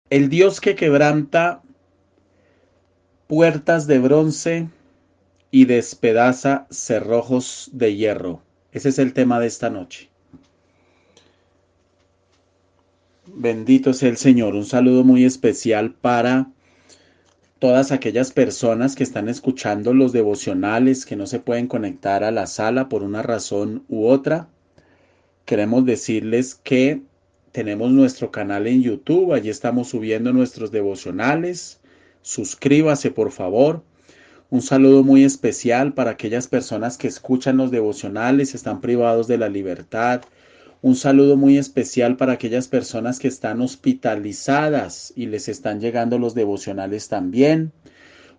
El Dios que quebranta puertas de bronce y despedaza cerrojos de hierro. Ese es el tema de esta noche. Bendito sea el Señor. Un saludo muy especial para todas aquellas personas que están escuchando los devocionales, que no se pueden conectar a la sala por una razón u otra. Queremos decirles que tenemos nuestro canal en YouTube, allí estamos subiendo nuestros devocionales. Suscríbase, por favor. Un saludo muy especial para aquellas personas que escuchan los devocionales, están privados de la libertad. Un saludo muy especial para aquellas personas que están hospitalizadas y les están llegando los devocionales también.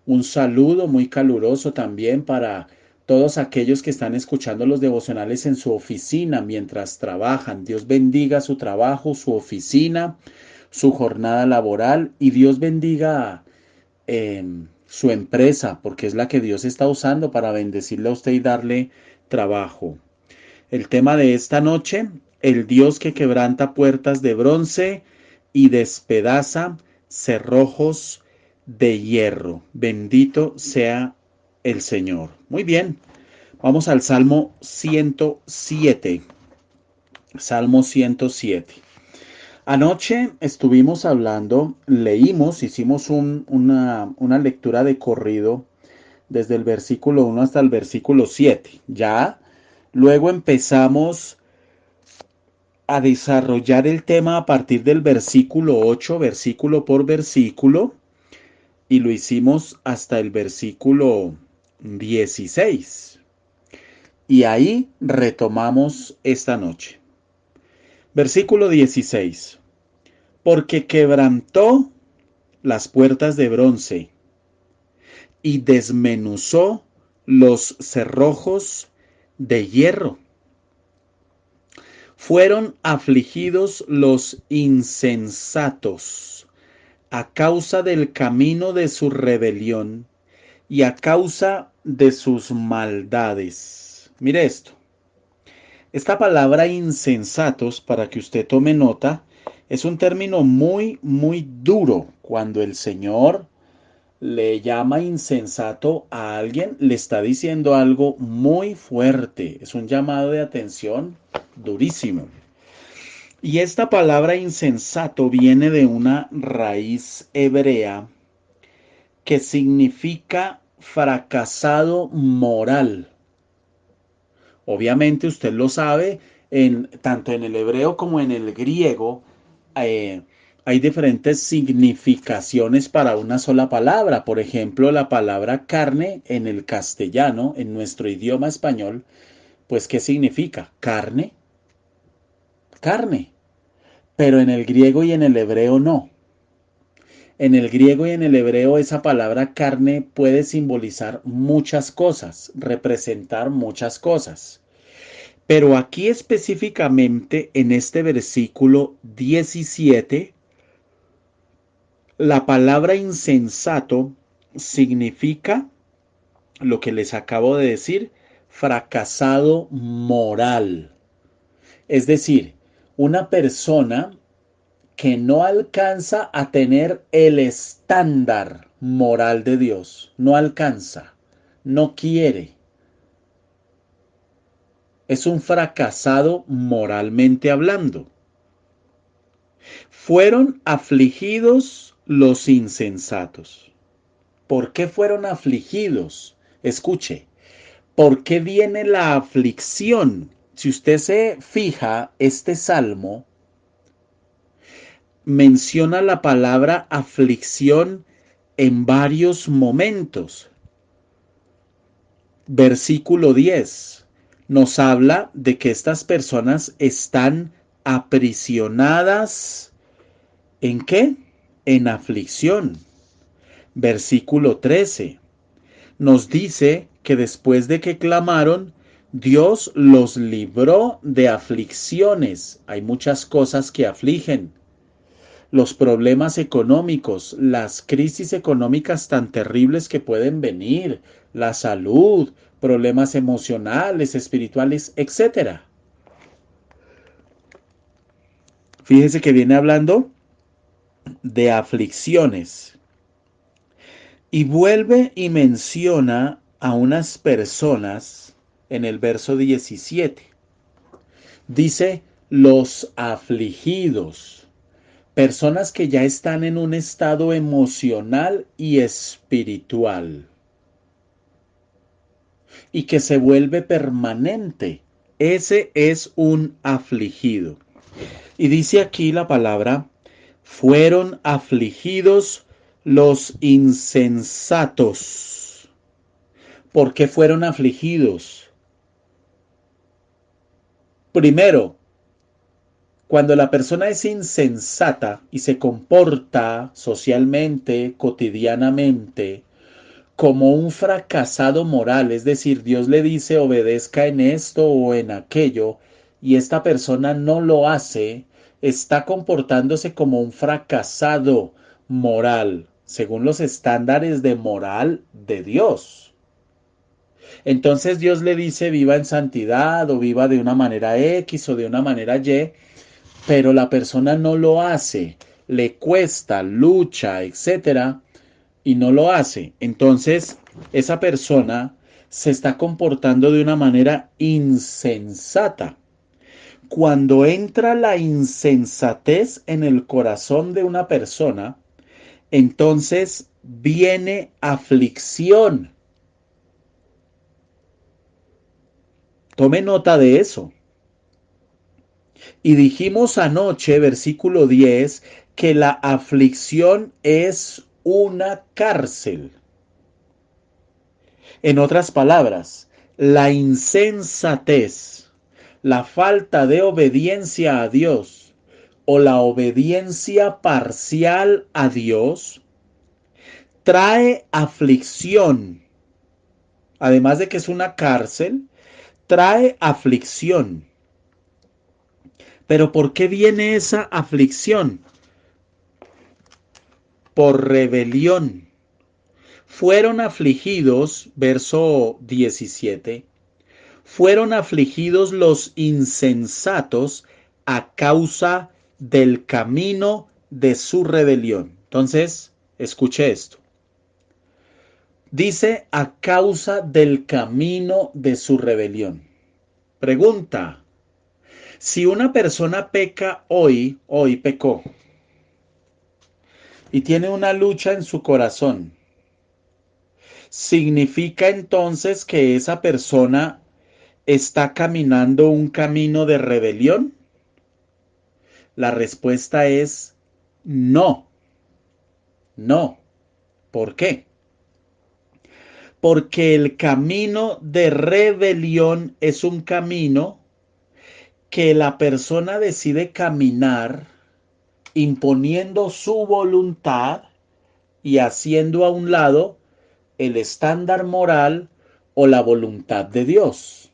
Un saludo muy caluroso también para todos aquellos que están escuchando los devocionales en su oficina mientras trabajan. Dios bendiga su trabajo, su oficina, su jornada laboral y Dios bendiga su empresa, porque es la que Dios está usando para bendecirle a usted y darle trabajo. El tema de esta noche, el Dios que quebranta puertas de bronce y despedaza cerrojos de hierro. Bendito sea el Señor. Muy bien, vamos al Salmo 107. Salmo 107. Anoche estuvimos hablando, leímos, hicimos una lectura de corrido desde el versículo 1 hasta el versículo 7. Ya luego empezamos a desarrollar el tema a partir del versículo 8, versículo por versículo, y lo hicimos hasta el versículo 16. Y ahí retomamos esta noche. Versículo 16. Porque quebrantó las puertas de bronce y desmenuzó los cerrojos de hierro. Fueron afligidos los insensatos a causa del camino de su rebelión y a causa de sus maldades. Mire esto. Esta palabra insensatos, para que usted tome nota, es un término muy duro. Cuando el Señor le llama insensato a alguien, le está diciendo algo muy fuerte. Es un llamado de atención durísimo. Y esta palabra insensato viene de una raíz hebrea que significa fracasado moral. Obviamente usted lo sabe, tanto en el hebreo como en el griego eh, hay diferentes significaciones para una sola palabra. Por ejemplo, la palabra carne en el castellano, en nuestro idioma español, pues ¿qué significa? Carne, carne. Pero en el griego y en el hebreo no. En el griego y en el hebreo esa palabra carne puede simbolizar muchas cosas, representar muchas cosas. Pero aquí específicamente en este versículo 17, la palabra insensato significa lo que les acabo de decir, fracasado moral. Es decir, una persona que no alcanza a tener el estándar moral de Dios. No alcanza, no quiere. Es un fracasado moralmente hablando. Fueron afligidos los insensatos. ¿Por qué fueron afligidos? Escuche, ¿por qué viene la aflicción? Si usted se fija, este salmo menciona la palabra aflicción en varios momentos. Versículo 10 nos habla de que estas personas están aprisionadas. ¿En qué? En aflicción. Versículo 13 nos dice que después de que clamaron, Dios los libró de aflicciones. Hay muchas cosas que afligen. Los problemas económicos, las crisis económicas tan terribles que pueden venir, la salud, problemas emocionales, espirituales, etcétera. Fíjese que viene hablando de aflicciones. Y vuelve y menciona a unas personas en el verso 17. Dice los afligidos, personas que ya están en un estado emocional y espiritual y que se vuelve permanente. Ese es un afligido. Y dice aquí la palabra, fueron afligidos los insensatos. ¿Por qué fueron afligidos? Primero, cuando la persona es insensata y se comporta socialmente, cotidianamente, como un fracasado moral, es decir, Dios le dice obedezca en esto o en aquello, y esta persona no lo hace, está comportándose como un fracasado moral, según los estándares de moral de Dios. Entonces Dios le dice viva en santidad o viva de una manera X o de una manera Y, pero la persona no lo hace, le cuesta, lucha, etcétera, y no lo hace. Entonces, esa persona se está comportando de una manera insensata. Cuando entra la insensatez en el corazón de una persona, entonces viene aflicción. Tome nota de eso. Y dijimos anoche, versículo 10, que la aflicción es una cárcel. En otras palabras, la insensatez, la falta de obediencia a Dios o la obediencia parcial a Dios trae aflicción. Además de que es una cárcel, trae aflicción. Pero ¿por qué viene esa aflicción? Por rebelión. Fueron afligidos, verso 17, fueron afligidos los insensatos a causa del camino de su rebelión. Entonces, escuche esto. Dice a causa del camino de su rebelión. Pregunta, si una persona peca hoy pecó, y tiene una lucha en su corazón, ¿significa entonces que esa persona está caminando un camino de rebelión? La respuesta es no, no. ¿Por qué? Porque el camino de rebelión es un camino que la persona decide caminar imponiendo su voluntad y haciendo a un lado el estándar moral o la voluntad de Dios.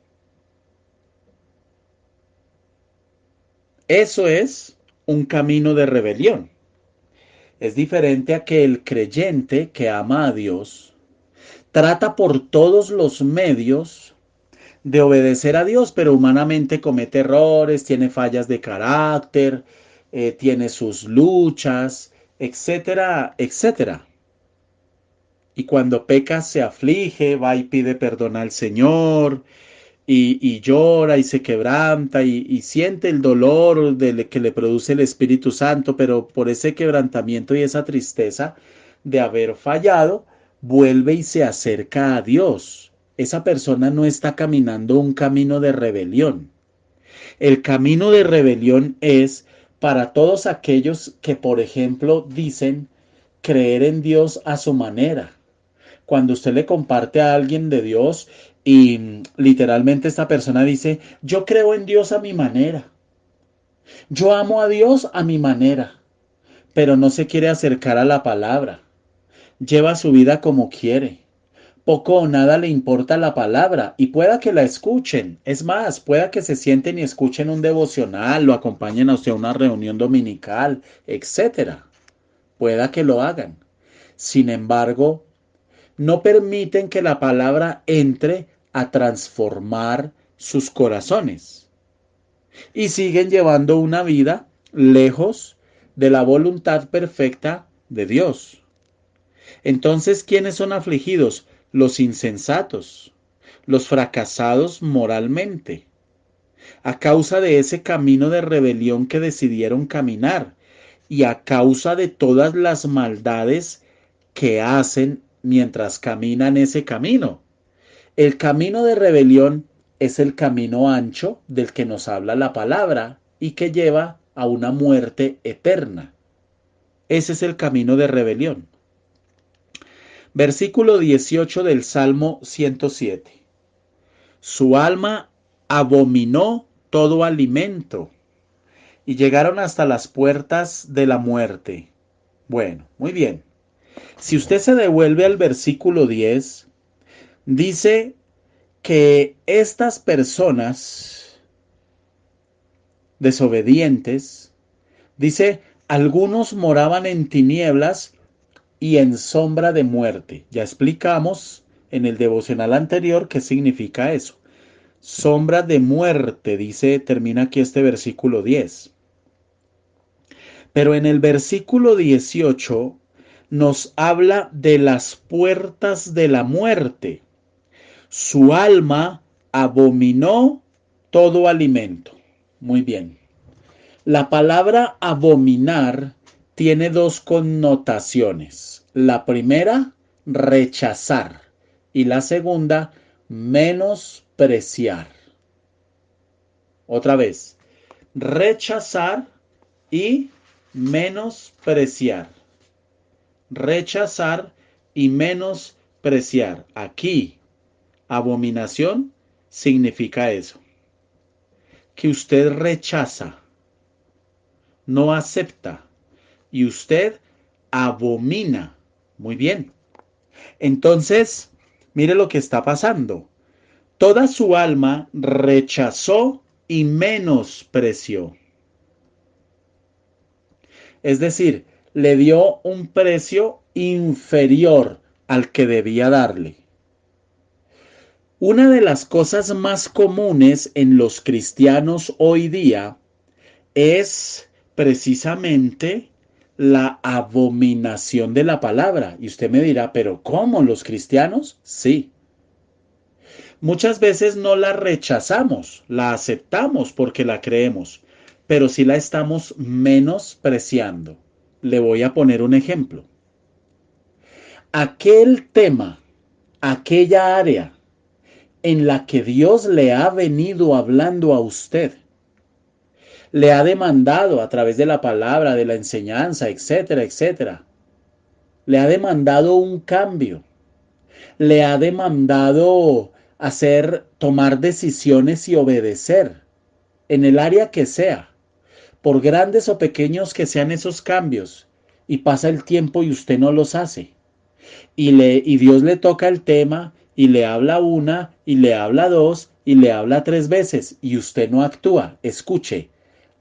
Eso es un camino de rebelión. Es diferente a que el creyente que ama a Dios trata por todos los medios de obedecer a Dios, pero humanamente comete errores, tiene fallas de carácter, tiene sus luchas, etcétera, etcétera. Y cuando peca se aflige, va y pide perdón al Señor, y llora y se quebranta y siente el dolor que le produce el Espíritu Santo, pero por ese quebrantamiento y esa tristeza de haber fallado, vuelve y se acerca a Dios. Esa persona no está caminando un camino de rebelión. El camino de rebelión es para todos aquellos que, por ejemplo, dicen creer en Dios a su manera. Cuando usted le comparte a alguien de Dios y literalmente esta persona dice, yo creo en Dios a mi manera, yo amo a Dios a mi manera, pero no se quiere acercar a la palabra, lleva su vida como quiere, poco o nada le importa la palabra y pueda que la escuchen, es más, pueda que se sienten y escuchen un devocional, lo acompañen a usted a una reunión dominical, etcétera, pueda que lo hagan. Sin embargo, no permiten que la palabra entre a transformar sus corazones y siguen llevando una vida lejos de la voluntad perfecta de Dios. Entonces, ¿quiénes son afligidos? Los insensatos, los fracasados moralmente, a causa de ese camino de rebelión que decidieron caminar y a causa de todas las maldades que hacen mientras caminan ese camino. El camino de rebelión es el camino ancho del que nos habla la palabra y que lleva a una muerte eterna. Ese es el camino de rebelión. Versículo 18 del Salmo 107. Su alma abominó todo alimento y llegaron hasta las puertas de la muerte. Bueno, muy bien. Si usted se devuelve al versículo 10, dice que estas personas desobedientes, dice, algunos moraban en tinieblas y en sombra de muerte. Ya explicamos en el devocional anterior qué significa eso. Sombra de muerte, dice, termina aquí este versículo 10. Pero en el versículo 18 nos habla de las puertas de la muerte. Su alma abominó todo alimento. Muy bien. La palabra abominar tiene dos connotaciones. La primera, rechazar. Y la segunda, menospreciar. Otra vez, rechazar y menospreciar. Rechazar y menospreciar. Aquí, abominación significa eso. Que usted rechaza, no acepta y usted abomina. Muy bien. Entonces, mire lo que está pasando. Toda su alma rechazó y menospreció. Es decir, le dio un precio inferior al que debía darle. Una de las cosas más comunes en los cristianos hoy día es precisamente la abominación de la palabra. Y usted me dirá, ¿pero cómo los cristianos? Sí. Muchas veces no la rechazamos, la aceptamos porque la creemos, pero sí la estamos menospreciando. Le voy a poner un ejemplo. Aquel tema, aquella área en la que Dios le ha venido hablando a usted, le ha demandado a través de la palabra, de la enseñanza, etcétera, etcétera. Le ha demandado un cambio. Le ha demandado tomar decisiones y obedecer en el área que sea, por grandes o pequeños que sean esos cambios. Y pasa el tiempo y usted no los hace. Y Dios le toca el tema y le habla una y le habla dos y le habla tres veces y usted no actúa. Escuche,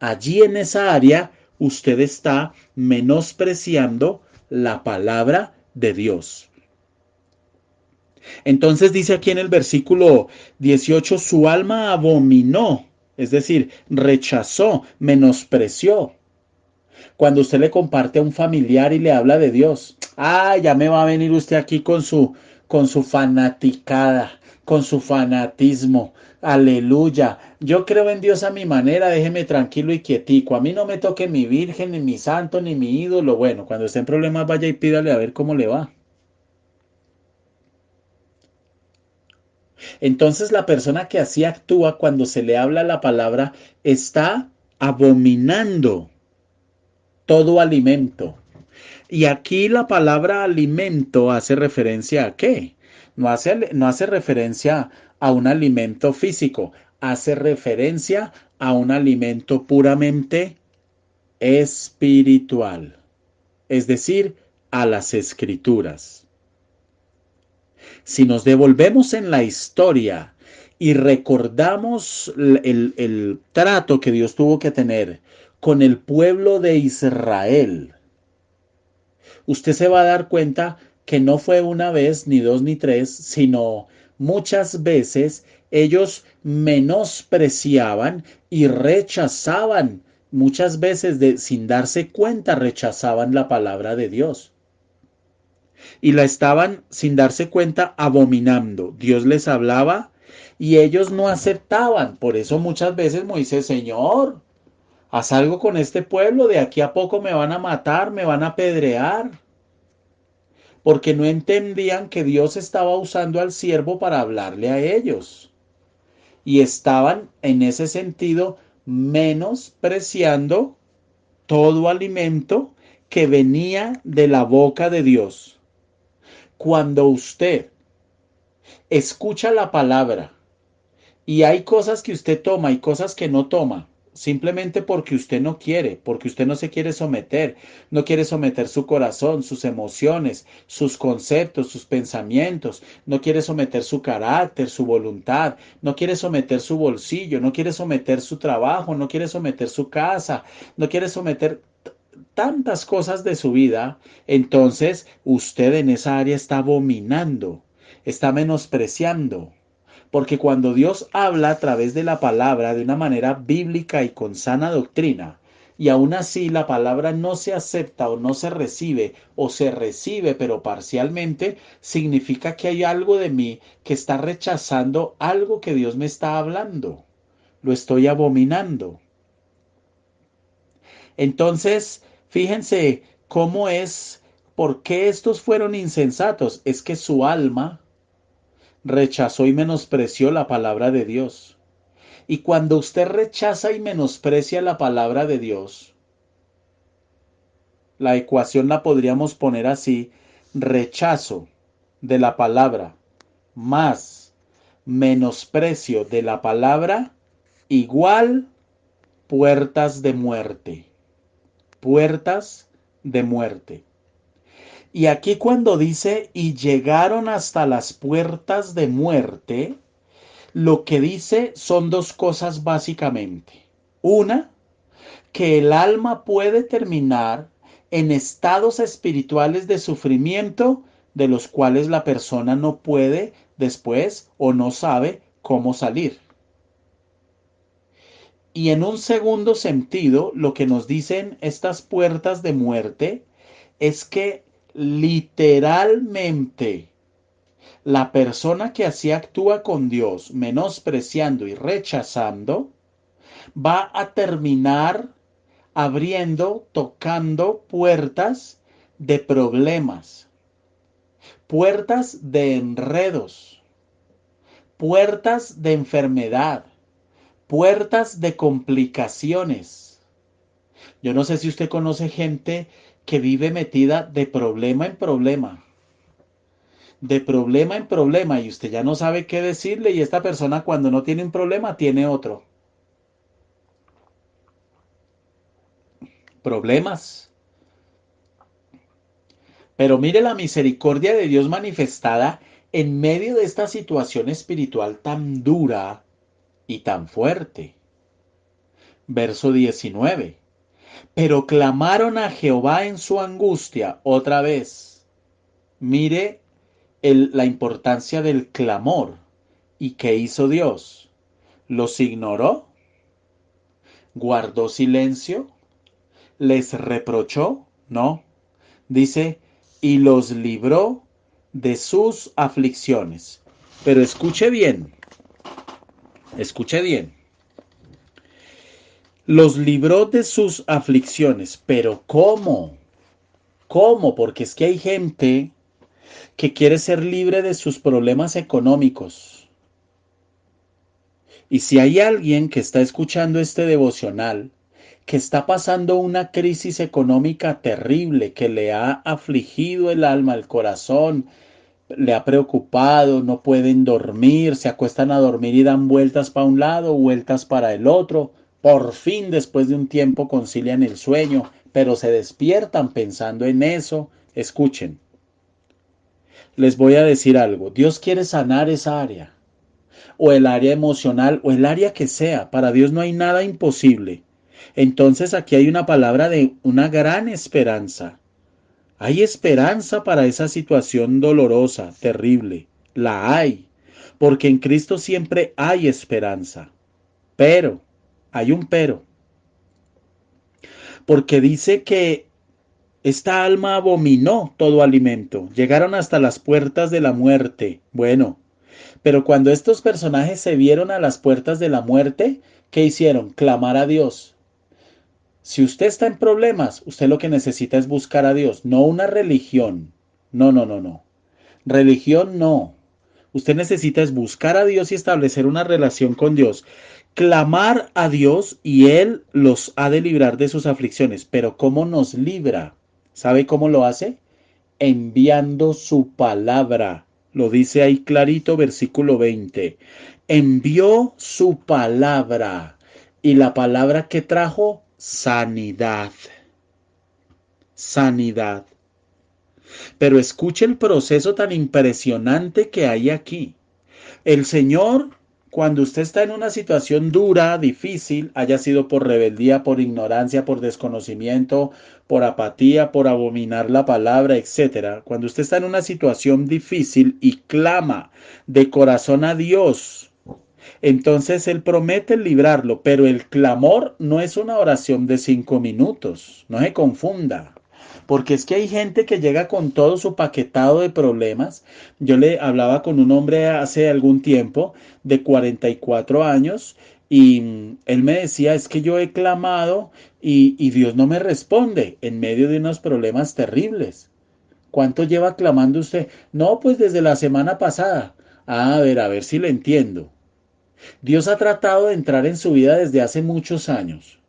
allí en esa área usted está menospreciando la palabra de Dios. Entonces dice aquí en el versículo 18, su alma abominó, es decir, rechazó, menospreció. Cuando usted le comparte a un familiar y le habla de Dios, ya me va a venir usted aquí con su fanaticada, con su fanatismo. Aleluya. Yo creo en Dios a mi manera, déjeme tranquilo y quietico. A mí no me toque mi virgen, ni mi santo, ni mi ídolo. Bueno, cuando esté en problemas vaya y pídale a ver cómo le va. Entonces la persona que así actúa cuando se le habla la palabra está abominando todo alimento. Y aquí la palabra alimento hace referencia a qué? No hace referencia a un alimento físico, hace referencia a un alimento puramente espiritual, es decir, a las escrituras. Si nos devolvemos en la historia y recordamos el trato que Dios tuvo que tener con el pueblo de Israel, usted se va a dar cuenta que no fue una vez, ni dos, ni tres, sino muchas veces ellos menospreciaban y rechazaban muchas veces sin darse cuenta rechazaban la palabra de Dios y la estaban sin darse cuenta abominando. Dios les hablaba y ellos no aceptaban. Por eso muchas veces Moisés, Señor, haz algo con este pueblo, de aquí a poco me van a matar, me van a apedrear. Porque no entendían que Dios estaba usando al siervo para hablarle a ellos. Y estaban en ese sentido menospreciando todo alimento que venía de la boca de Dios. Cuando usted escucha la palabra y hay cosas que usted toma y cosas que no toma, simplemente porque usted no quiere, porque usted no se quiere someter, no quiere someter su corazón, sus emociones, sus conceptos, sus pensamientos, no quiere someter su carácter, su voluntad, no quiere someter su bolsillo, no quiere someter su trabajo, no quiere someter su casa, no quiere someter tantas cosas de su vida, entonces usted en esa área está abominando, está menospreciando. Porque cuando Dios habla a través de la palabra de una manera bíblica y con sana doctrina, y aún así la palabra no se acepta o no se recibe, o se recibe pero parcialmente, significa que hay algo de mí que está rechazando algo que Dios me está hablando. Lo estoy abominando. Entonces, fíjense cómo es, por qué estos fueron insensatos. Es que su alma rechazó y menospreció la palabra de Dios. Y cuando usted rechaza y menosprecia la palabra de Dios, la ecuación la podríamos poner así: rechazo de la palabra más menosprecio de la palabra igual puertas de muerte. Puertas de muerte. Y aquí cuando dice y llegaron hasta las puertas de muerte, lo que dice son dos cosas básicamente. Una, que el alma puede terminar en estados espirituales de sufrimiento de los cuales la persona no puede después o no sabe cómo salir. Y en un segundo sentido, lo que nos dicen estas puertas de muerte es que literalmente la persona que así actúa con Dios, menospreciando y rechazando, va a terminar abriendo, tocando puertas de problemas, puertas de enredos, puertas de enfermedad, puertas de complicaciones. Yo no sé si usted conoce gente que vive metida de problema en problema, de problema en problema, y usted ya no sabe qué decirle, y esta persona cuando no tiene un problema tiene otro. Problemas. Pero mire la misericordia de Dios manifestada en medio de esta situación espiritual tan dura y tan fuerte. Verso 19. Pero clamaron a Jehová en su angustia otra vez. Mire la importancia del clamor. ¿Y qué hizo Dios? ¿Los ignoró? ¿Guardó silencio? ¿Les reprochó? No. Dice, y los libró de sus aflicciones. Pero escuche bien. Los libró de sus aflicciones. Pero ¿cómo? ¿Cómo? Porque es que hay gente que quiere ser libre de sus problemas económicos. Y si hay alguien que está escuchando este devocional, que está pasando una crisis económica terrible, que le ha afligido el alma, el corazón, le ha preocupado, no pueden dormir, se acuestan a dormir y dan vueltas para un lado, vueltas para el otro, por fin después de un tiempo concilian el sueño, pero se despiertan pensando en eso. Escuchen, les voy a decir algo, Dios quiere sanar esa área, o el área emocional, o el área que sea. Para Dios no hay nada imposible. Entonces aquí hay una palabra de una gran esperanza. Hay esperanza para esa situación dolorosa, terrible. La hay. Porque en Cristo siempre hay esperanza. Pero, hay un pero. porque dice que esta alma abominó todo alimento, llegaron hasta las puertas de la muerte. Bueno, pero cuando estos personajes se vieron a las puertas de la muerte, ¿qué hicieron? Clamar a Dios. Si usted está en problemas, usted lo que necesita es buscar a Dios, no una religión. No, no, no, no. Religión no. Usted necesita es buscar a Dios y establecer una relación con Dios. Clamar a Dios y Él los ha de librar de sus aflicciones. Pero ¿cómo nos libra? ¿Sabe cómo lo hace? Enviando su palabra. Lo dice ahí clarito, versículo 20. Envió su palabra. Y la palabra que trajo, sanidad. Sanidad. Pero escuche el proceso tan impresionante que hay aquí. El Señor, cuando usted está en una situación dura, difícil, haya sido por rebeldía, por ignorancia, por desconocimiento, por apatía, por abominar la palabra, etcétera, cuando usted está en una situación difícil y clama de corazón a Dios, entonces Él promete librarlo, pero el clamor no es una oración de 5 minutos, no se confunda. Porque es que hay gente que llega con todo su paquetado de problemas. Yo le hablaba con un hombre hace algún tiempo de 44 años y él me decía, es que yo he clamado y Dios no me responde en medio de unos problemas terribles. ¿Cuánto lleva clamando usted? No, pues desde la semana pasada. A ver si le entiendo. Dios ha tratado de entrar en su vida desde hace muchos años.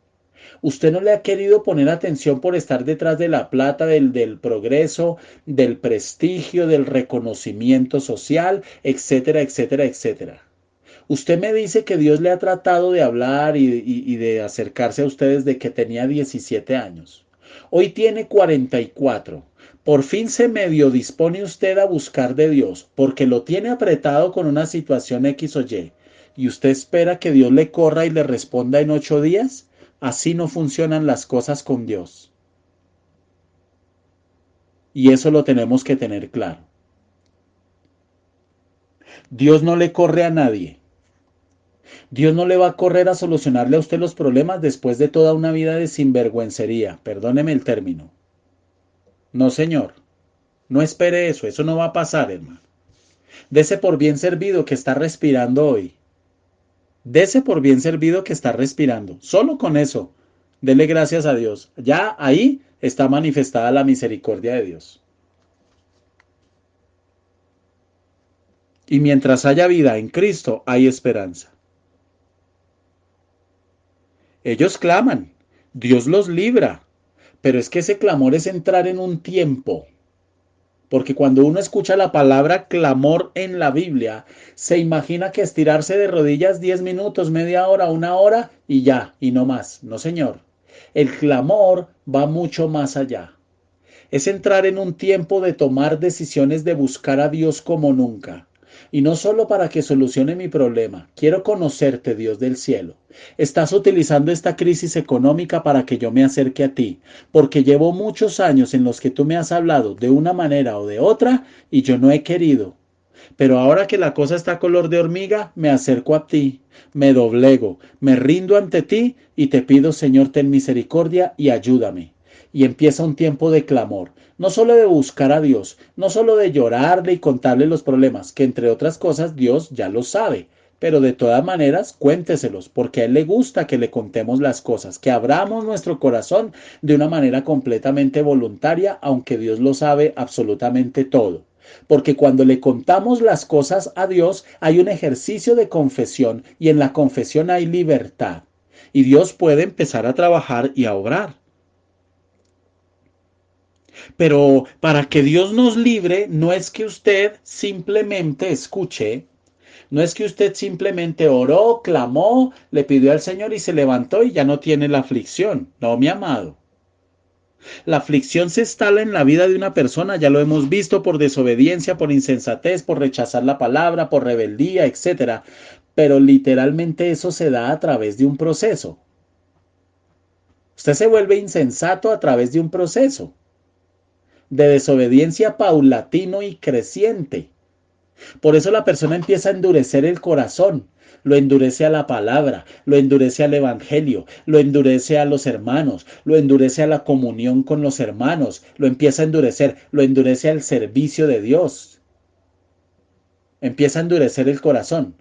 Usted no le ha querido poner atención por estar detrás de la plata, del progreso, del prestigio, del reconocimiento social, etcétera, etcétera, etcétera. Usted me dice que Dios le ha tratado de hablar y de acercarse a usted desde que tenía 17 años. Hoy tiene 44. Por fin se medio dispone usted a buscar de Dios, porque lo tiene apretado con una situación X o Y. ¿Y usted espera que Dios le corra y le responda en 8 días? Así no funcionan las cosas con Dios. Y eso lo tenemos que tener claro. Dios no le corre a nadie. Dios no le va a correr a solucionarle a usted los problemas después de toda una vida de sinvergüencería. Perdóneme el término. No, señor. No espere eso. Eso no va a pasar, hermano. Dese por bien servido que está respirando hoy. Dese por bien servido que está respirando. Solo con eso. Dele gracias a Dios. Ya ahí está manifestada la misericordia de Dios. Y mientras haya vida en Cristo, hay esperanza. Ellos claman, Dios los libra, pero es que ese clamor es entrar en un tiempo. Porque cuando uno escucha la palabra clamor en la Biblia, se imagina que estirarse de rodillas 10 minutos, media hora, 1 hora y ya, y no más. No, señor. El clamor va mucho más allá. Es entrar en un tiempo de tomar decisiones de buscar a Dios como nunca. Y no solo para que solucione mi problema, quiero conocerte, Dios del cielo. Estás utilizando esta crisis económica para que yo me acerque a ti, porque llevo muchos años en los que tú me has hablado de una manera o de otra y yo no he querido. Pero ahora que la cosa está color de hormiga, me acerco a ti, me doblego, me rindo ante ti y te pido, Señor, ten misericordia y ayúdame. Y empieza un tiempo de clamor, no solo de buscar a Dios, no solo de llorarle y contarle los problemas, que entre otras cosas Dios ya lo sabe, pero de todas maneras cuénteselos, porque a Él le gusta que le contemos las cosas, que abramos nuestro corazón de una manera completamente voluntaria, aunque Dios lo sabe absolutamente todo. Porque cuando le contamos las cosas a Dios, hay un ejercicio de confesión y en la confesión hay libertad. Y Dios puede empezar a trabajar y a obrar. Pero para que Dios nos libre, no es que usted simplemente escuche, no es que usted simplemente oró, clamó, le pidió al Señor y se levantó y ya no tiene la aflicción. No, mi amado. La aflicción se instala en la vida de una persona, ya lo hemos visto, por desobediencia, por insensatez, por rechazar la palabra, por rebeldía, etcétera. Pero literalmente eso se da a través de un proceso. Usted se vuelve insensato a través de un proceso de desobediencia paulatino y creciente. Por eso la persona empieza a endurecer el corazón. Lo endurece a la palabra, lo endurece al evangelio, lo endurece a los hermanos, lo endurece a la comunión con los hermanos, lo empieza a endurecer, lo endurece al servicio de Dios. Empieza a endurecer el corazón.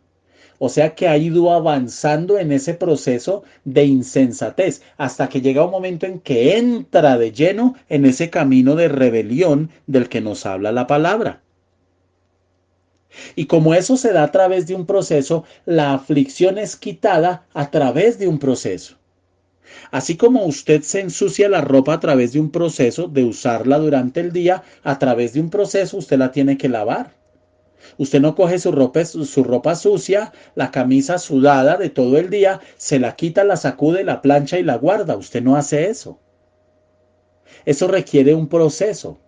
O sea que ha ido avanzando en ese proceso de insensatez hasta que llega un momento en que entra de lleno en ese camino de rebelión del que nos habla la palabra. Y como eso se da a través de un proceso, la aflicción es quitada a través de un proceso. Así como usted se ensucia la ropa a través de un proceso de usarla durante el día, a través de un proceso usted la tiene que lavar. Usted no coge su ropa sucia, la camisa sudada de todo el día, se la quita, la sacude, la plancha y la guarda. Usted no hace eso. Eso requiere un proceso.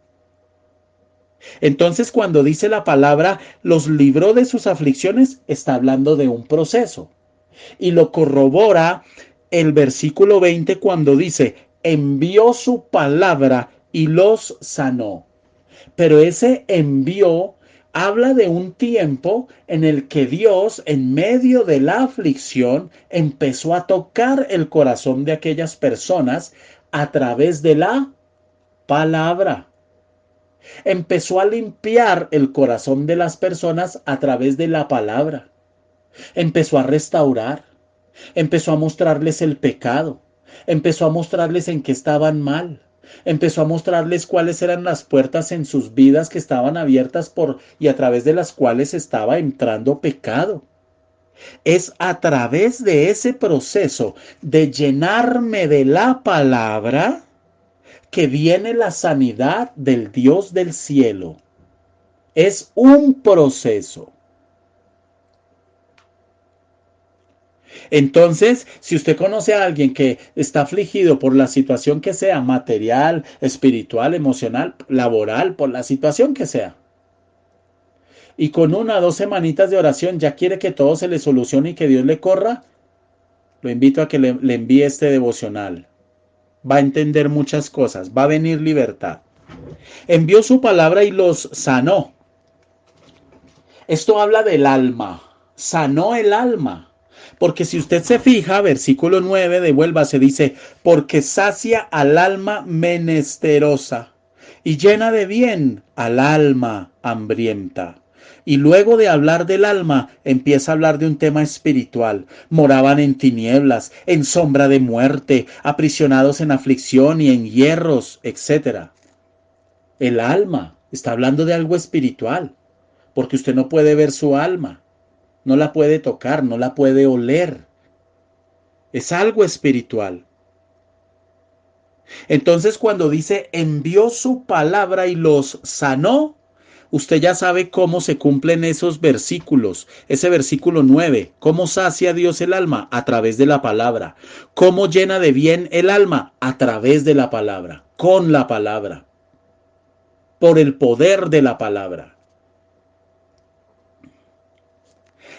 Entonces, cuando dice la palabra, los libró de sus aflicciones, está hablando de un proceso. Y lo corrobora el versículo 20 cuando dice, envió su palabra y los sanó. Pero ese envió habla de un tiempo en el que Dios, en medio de la aflicción, empezó a tocar el corazón de aquellas personas a través de la palabra. Empezó a limpiar el corazón de las personas a través de la palabra. Empezó a restaurar. Empezó a mostrarles el pecado. Empezó a mostrarles en qué estaban mal. Empezó a mostrarles cuáles eran las puertas en sus vidas que estaban abiertas y a través de las cuales estaba entrando pecado. Es a través de ese proceso de llenarme de la palabra que viene la sanidad del Dios del cielo. Es un proceso. Entonces, si usted conoce a alguien que está afligido por la situación que sea, material, espiritual, emocional, laboral, por la situación que sea, y con 1 o 2 semanitas de oración ya quiere que todo se le solucione y que Dios le corra, lo invito a que le envíe este devocional. Va a entender muchas cosas, va a venir libertad. Envió su palabra y los sanó. Esto habla del alma, sanó el alma. Porque si usted se fija, versículo 9, devuélvase, dice, porque sacia al alma menesterosa y llena de bien al alma hambrienta. Y luego de hablar del alma, empieza a hablar de un tema espiritual. Moraban en tinieblas, en sombra de muerte, aprisionados en aflicción y en hierros, etc. El alma está hablando de algo espiritual, porque usted no puede ver su alma. No la puede tocar, no la puede oler. Es algo espiritual. Entonces, cuando dice envió su palabra y los sanó, usted ya sabe cómo se cumplen esos versículos. Ese versículo 9, ¿cómo sacia Dios el alma? A través de la palabra. ¿Cómo llena de bien el alma? A través de la palabra, con la palabra, por el poder de la palabra.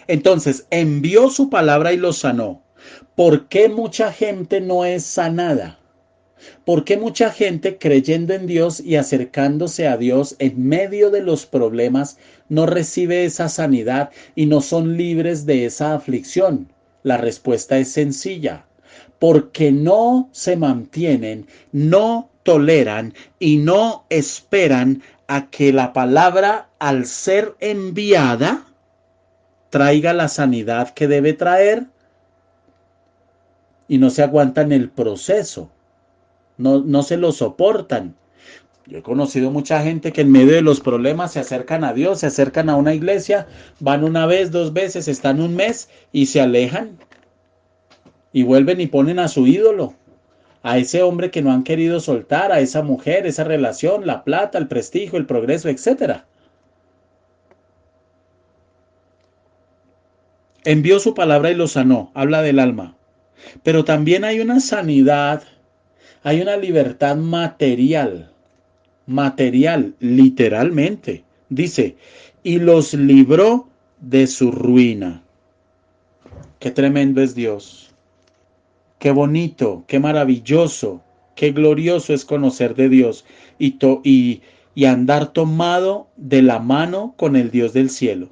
Entonces, envió su palabra y los sanó. ¿Por qué mucha gente no es sanada? ¿Por qué mucha gente creyendo en Dios y acercándose a Dios en medio de los problemas no recibe esa sanidad y no son libres de esa aflicción? La respuesta es sencilla. Porque no se mantienen, no toleran y no esperan a que la palabra, al ser enviada, traiga la sanidad que debe traer y no se aguantan el proceso, no se lo soportan. Yo he conocido mucha gente que en medio de los problemas se acercan a Dios, se acercan a una iglesia, van 1 vez, 2 veces, están 1 mes y se alejan y vuelven y ponen a su ídolo, a ese hombre que no han querido soltar, a esa mujer, esa relación, la plata, el prestigio, el progreso, etc. Envió su palabra y lo sanó, habla del alma. Pero también hay una sanidad, hay una libertad material, literalmente. Dice, y los libró de su ruina. Qué tremendo es Dios. Qué bonito, qué maravilloso, qué glorioso es conocer de Dios y y andar tomado de la mano con el Dios del cielo.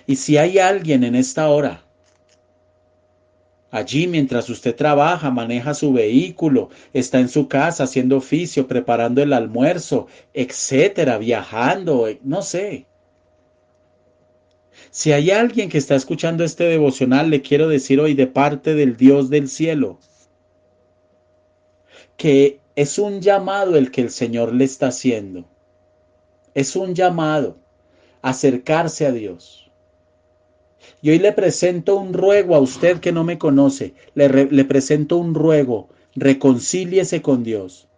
Y si hay alguien en esta hora, allí mientras usted trabaja, maneja su vehículo, está en su casa haciendo oficio, preparando el almuerzo, etcétera, viajando, no sé. Si hay alguien que está escuchando este devocional, le quiero decir hoy de parte del Dios del cielo, que es un llamado el que el Señor le está haciendo. Es un llamado a acercarse a Dios. Y hoy le presento un ruego a usted que no me conoce. Le presento un ruego. Reconcíliese con Dios.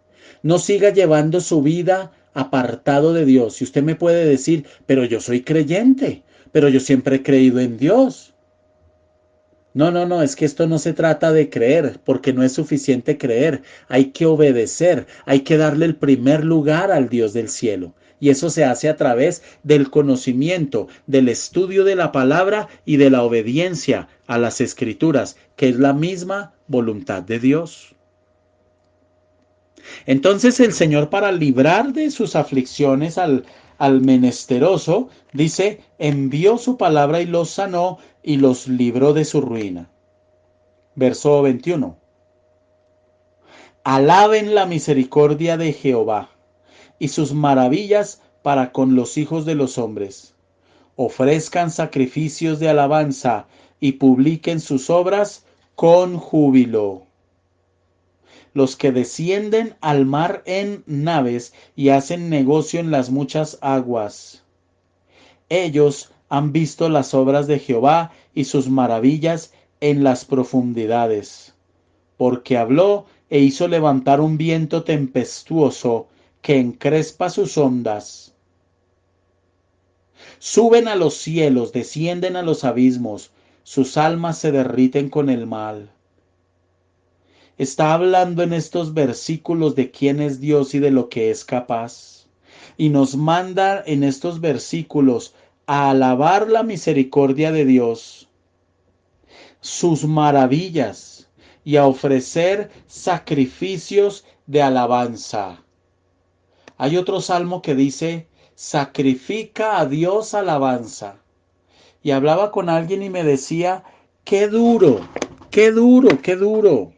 No siga llevando su vida apartado de Dios. Si usted me puede decir, pero yo soy creyente, pero yo siempre he creído en Dios. No, no, no, es que esto no se trata de creer, porque no es suficiente creer, hay que obedecer, hay que darle el primer lugar al Dios del cielo. Y eso se hace a través del conocimiento, del estudio de la palabra y de la obediencia a las escrituras, que es la misma voluntad de Dios. Entonces el Señor, para librar de sus aflicciones al menesteroso, dice, envió su palabra y los sanó y los libró de su ruina. Verso 21. Alaben la misericordia de Jehová y sus maravillas para con los hijos de los hombres. Ofrezcan sacrificios de alabanza y publiquen sus obras con júbilo. Los que descienden al mar en naves y hacen negocio en las muchas aguas. Ellos han visto las obras de Jehová y sus maravillas en las profundidades. Porque habló e hizo levantar un viento tempestuoso que encrespa sus ondas. Suben a los cielos, descienden a los abismos, sus almas se derriten con el mal. Está hablando en estos versículos de quién es Dios y de lo que es capaz. Y nos manda en estos versículos a alabar la misericordia de Dios, sus maravillas, y a ofrecer sacrificios de alabanza. Hay otro salmo que dice, sacrifica a Dios alabanza. Y hablaba con alguien y me decía, qué duro, qué duro, qué duro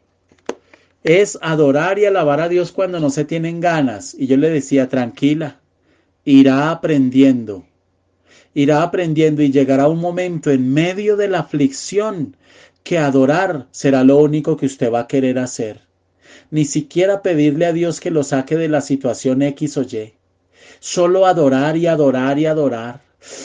es adorar y alabar a Dios cuando no se tienen ganas. Y yo le decía, tranquila, irá aprendiendo y llegará un momento en medio de la aflicción que adorar será lo único que usted va a querer hacer. Ni siquiera pedirle a Dios que lo saque de la situación X o Y. Solo adorar y adorar y adorar.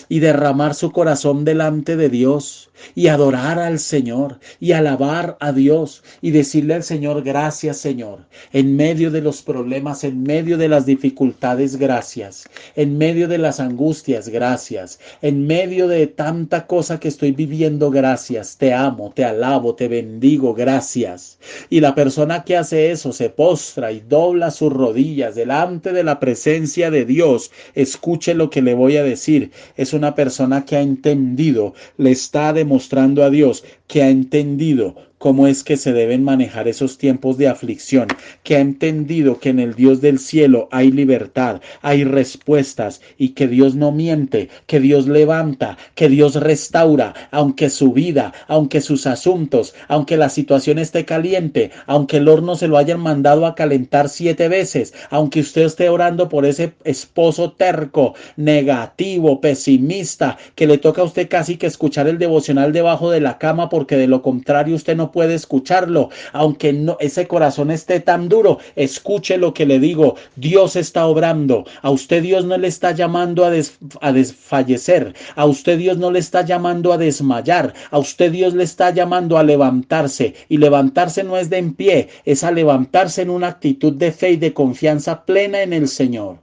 Y derramar su corazón delante de Dios y adorar al Señor y alabar a Dios y decirle al Señor, gracias Señor, en medio de los problemas, en medio de las dificultades, gracias, en medio de las angustias, gracias, en medio de tanta cosa que estoy viviendo, gracias, te amo, te alabo, te bendigo, gracias. Y la persona que hace eso se postra y dobla sus rodillas delante de la presencia de Dios. Escuche lo que le voy a decir. Es una persona que ha entendido, le está demostrando a Dios que ha entendido cómo es que se deben manejar esos tiempos de aflicción, que ha entendido que en el Dios del cielo hay libertad, hay respuestas y que Dios no miente, que Dios levanta, que Dios restaura, aunque su vida, aunque sus asuntos, aunque la situación esté caliente, aunque el horno se lo hayan mandado a calentar 7 veces, aunque usted esté orando por ese esposo terco, negativo, pesimista, que le toca a usted casi que escuchar el devocional debajo de la cama porque de lo contrario usted no puede escucharlo, aunque no, ese corazón esté tan duro, escuche lo que le digo, Dios está obrando, a usted Dios no le está llamando a desfallecer, a usted Dios no le está llamando a desmayar, a usted Dios le está llamando a levantarse, y levantarse no es de en pie, es a levantarse en una actitud de fe y de confianza plena en el Señor.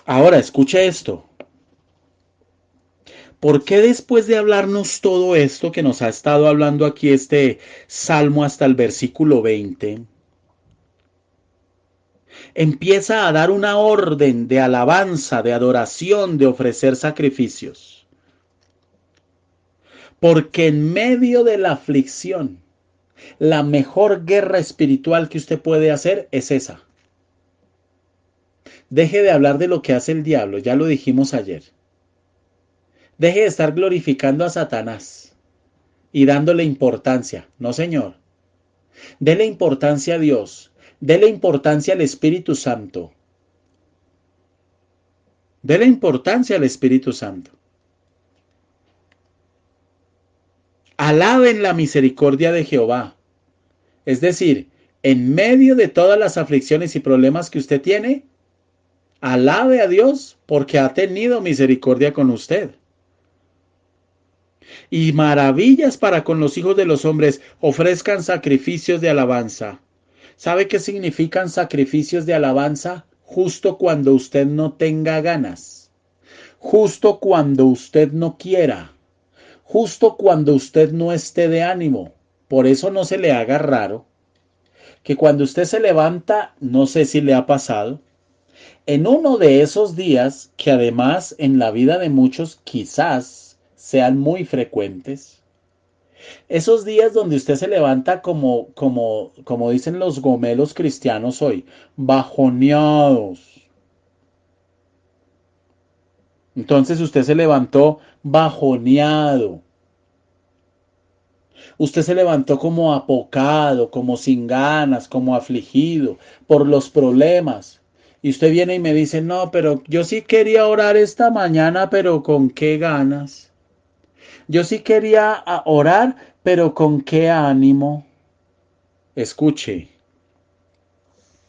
Ahora escuche esto. ¿Por qué después de hablarnos todo esto que nos ha estado hablando aquí este salmo hasta el versículo 20, empieza a dar una orden de alabanza, de adoración, de ofrecer sacrificios? Porque en medio de la aflicción, La mejor guerra espiritual que usted puede hacer es esa. Deje de hablar de lo que hace el diablo, ya lo dijimos ayer. Deje de estar glorificando a Satanás y dándole importancia. No, señor. Dele importancia a Dios. Dele importancia al Espíritu Santo. Dele importancia al Espíritu Santo. Alaben la misericordia de Jehová. Es decir, en medio de todas las aflicciones y problemas que usted tiene, alabe a Dios porque ha tenido misericordia con usted. Y maravillas para con los hijos de los hombres, ofrezcan sacrificios de alabanza. ¿Sabe qué significan sacrificios de alabanza? Justo cuando usted no tenga ganas, justo cuando usted no quiera, justo cuando usted no esté de ánimo. Por eso no se le haga raro que cuando usted se levanta, no sé si le ha pasado, en uno de esos días que además en la vida de muchos quizás sean muy frecuentes, esos días donde usted se levanta como dicen los gomelos cristianos hoy, bajoneados. Entonces usted se levantó bajoneado. Usted se levantó como apocado, como sin ganas, como afligido por los problemas. Y usted viene y me dice, no, pero yo sí quería orar esta mañana, pero ¿con qué ganas? Yo sí quería orar, pero ¿con qué ánimo? Escuche,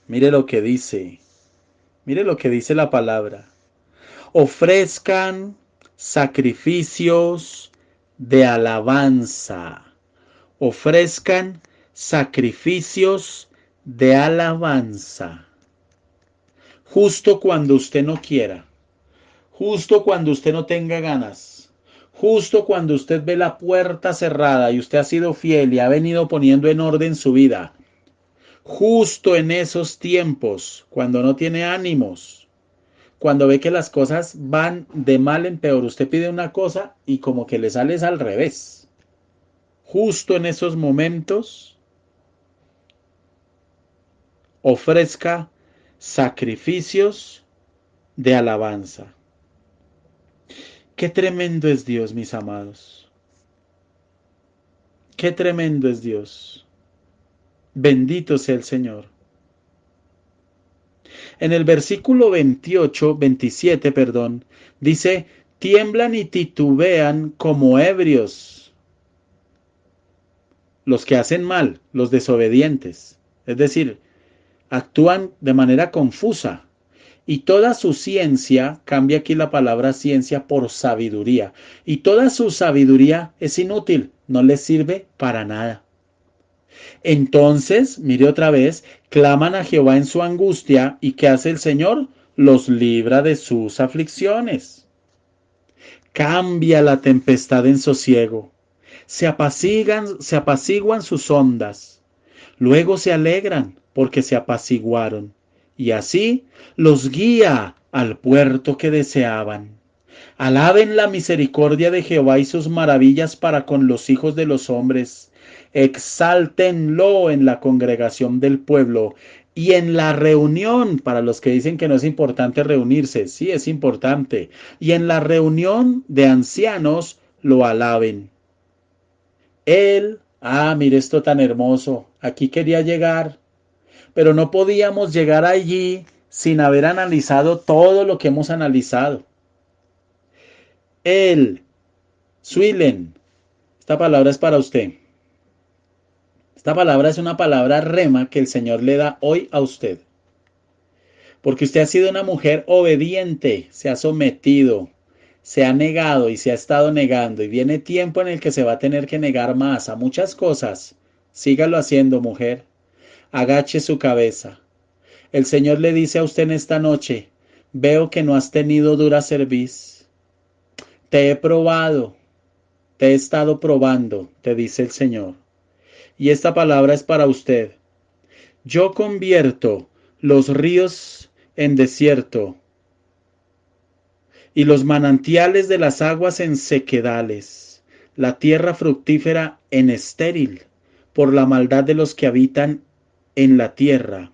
mire lo que dice. Mire lo que dice la palabra. Ofrezcan sacrificios de alabanza. Ofrezcan sacrificios de alabanza. Justo cuando usted no quiera. Justo cuando usted no tenga ganas. Justo cuando usted ve la puerta cerrada y usted ha sido fiel y ha venido poniendo en orden su vida. Justo en esos tiempos, cuando no tiene ánimos, cuando ve que las cosas van de mal en peor, usted pide una cosa y como que le sale al revés. Justo en esos momentos, ofrezca sacrificios de alabanza. Qué tremendo es Dios, mis amados. Qué tremendo es Dios. Bendito sea el Señor. En el versículo 27, dice, tiemblan y titubean como ebrios los que hacen mal, los desobedientes. Es decir, actúan de manera confusa. Y toda su ciencia, cambia aquí la palabra ciencia por sabiduría. Y toda su sabiduría es inútil, no les sirve para nada. Entonces, mire otra vez, claman a Jehová en su angustia, ¿y qué hace el Señor? Los libra de sus aflicciones. Cambia la tempestad en sosiego. Se apaciguan sus ondas. Luego se alegran porque se apaciguaron. Y así los guía al puerto que deseaban. Alaben la misericordia de Jehová y sus maravillas para con los hijos de los hombres. Exáltenlo en la congregación del pueblo y en la reunión, para los que dicen que no es importante reunirse, sí es importante, y en la reunión de ancianos lo alaben. Mire esto tan hermoso, aquí quería llegar, pero no podíamos llegar allí sin haber analizado todo lo que hemos analizado. Suilen, esta palabra es para usted. Esta palabra es una palabra rema que el Señor le da hoy a usted. Porque usted ha sido una mujer obediente, se ha sometido, se ha negado y se ha estado negando. Y viene tiempo en el que se va a tener que negar más a muchas cosas. Sígalo haciendo, mujer. Agache su cabeza. El Señor le dice a usted en esta noche, veo que no has tenido dura cerviz. Te he probado, te he estado probando, te dice el Señor. Y esta palabra es para usted. Yo convierto los ríos en desierto y los manantiales de las aguas en sequedales, la tierra fructífera en estéril, por la maldad de los que habitan en la tierra.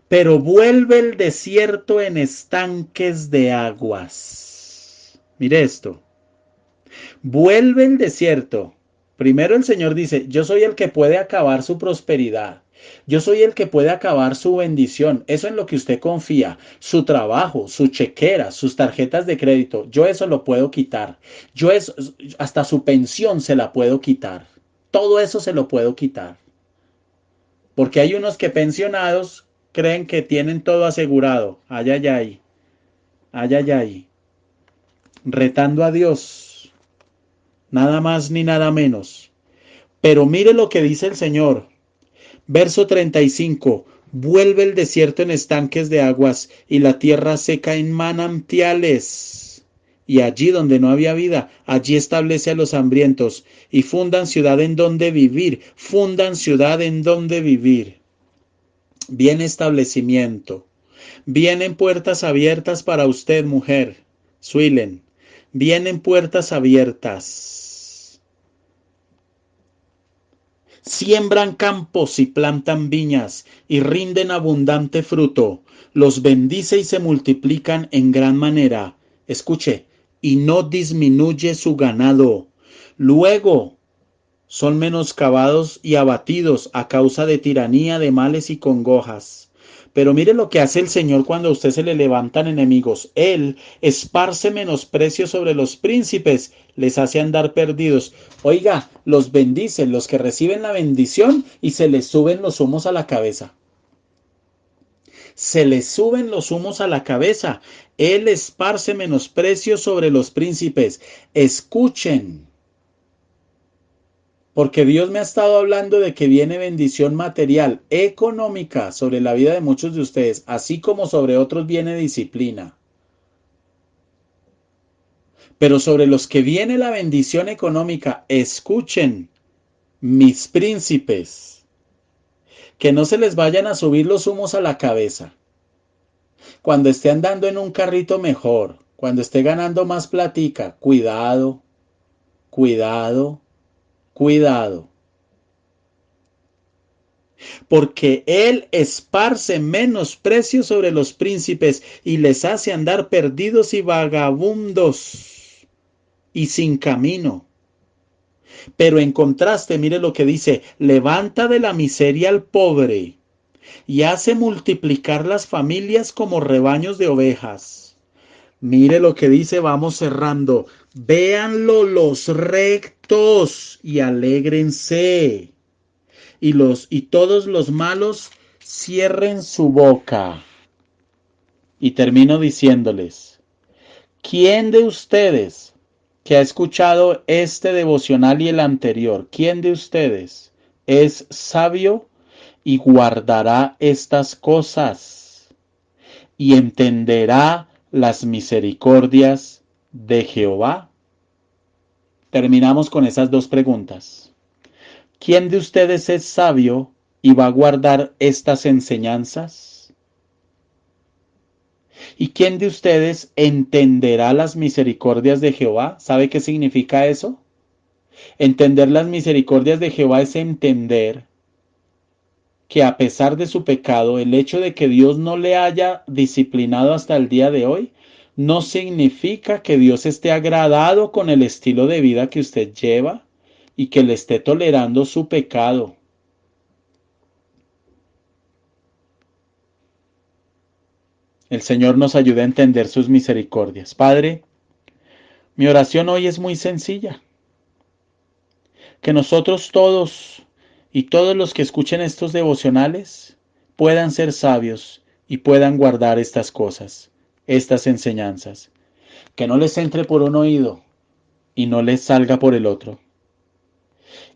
Pero vuelve el desierto en estanques de aguas. Mire esto. Vuelve el desierto. Primero el Señor dice, yo soy el que puede acabar su prosperidad. Yo soy el que puede acabar su bendición. Eso en lo que usted confía. Su trabajo, su chequera, sus tarjetas de crédito. Yo eso lo puedo quitar. Yo eso, hasta su pensión se la puedo quitar. Todo eso se lo puedo quitar. Porque hay unos que pensionados creen que tienen todo asegurado. Ay, ay, ay. Ay, ay, ay. Retando a Dios. Nada más ni nada menos. Pero mire lo que dice el Señor. Verso 35. Vuelve el desierto en estanques de aguas y la tierra seca en manantiales. Y allí donde no había vida, allí establece a los hambrientos y fundan ciudad en donde vivir. Fundan ciudad en donde vivir. Bien establecimiento. Vienen puertas abiertas para usted, mujer. Suilen. Vienen puertas abiertas. Siembran campos y plantan viñas y rinden abundante fruto. Los bendice y se multiplican en gran manera. Escuche, y no disminuye su ganado. Luego son menoscabados y abatidos a causa de tiranía, de males y congojas. Pero mire lo que hace el Señor cuando a usted se le levantan enemigos. Él esparce menosprecio sobre los príncipes, les hace andar perdidos. Oiga, los bendice, los que reciben la bendición y se les suben los humos a la cabeza. Se les suben los humos a la cabeza. Él esparce menosprecio sobre los príncipes. Escuchen. Porque Dios me ha estado hablando de que viene bendición material, económica sobre la vida de muchos de ustedes, así como sobre otros viene disciplina. Pero sobre los que viene la bendición económica, escuchen, mis príncipes, que no se les vayan a subir los humos a la cabeza. Cuando esté andando en un carrito mejor, cuando esté ganando más platica, cuidado, cuidado, cuidado. Porque Él esparce menosprecio sobre los príncipes y les hace andar perdidos y vagabundos y sin camino. Pero en contraste, mire lo que dice, levanta de la miseria al pobre y hace multiplicar las familias como rebaños de ovejas. Mire lo que dice, vamos cerrando. Véanlo los rectos y alégrense. Y todos los malos cierren su boca. Y termino diciéndoles, ¿quién de ustedes que ha escuchado este devocional y el anterior, quién de ustedes es sabio y guardará estas cosas y entenderá las misericordias de Jehová? Terminamos con esas dos preguntas. ¿Quién de ustedes es sabio y va a guardar estas enseñanzas? ¿Y quién de ustedes entenderá las misericordias de Jehová? ¿Sabe qué significa eso? Entender las misericordias de Jehová es entender que a pesar de su pecado, el hecho de que Dios no le haya disciplinado hasta el día de hoy, no significa que Dios esté agradado con el estilo de vida que usted lleva y que le esté tolerando su pecado. El Señor nos ayude a entender sus misericordias. Padre, mi oración hoy es muy sencilla. Que nosotros todos y todos los que escuchen estos devocionales puedan ser sabios y puedan guardar estas cosas, estas enseñanzas. Que no les entre por un oído y no les salga por el otro.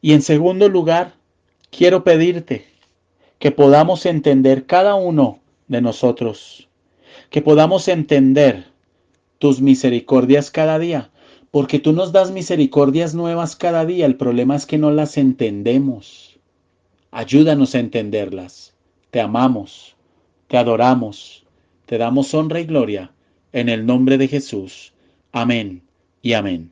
Y en segundo lugar, quiero pedirte que podamos entender cada uno de nosotros, que podamos entender tus misericordias cada día, porque tú nos das misericordias nuevas cada día. El problema es que no las entendemos. Ayúdanos a entenderlas. Te amamos, te adoramos, te damos honra y gloria en el nombre de Jesús. Amén y amén.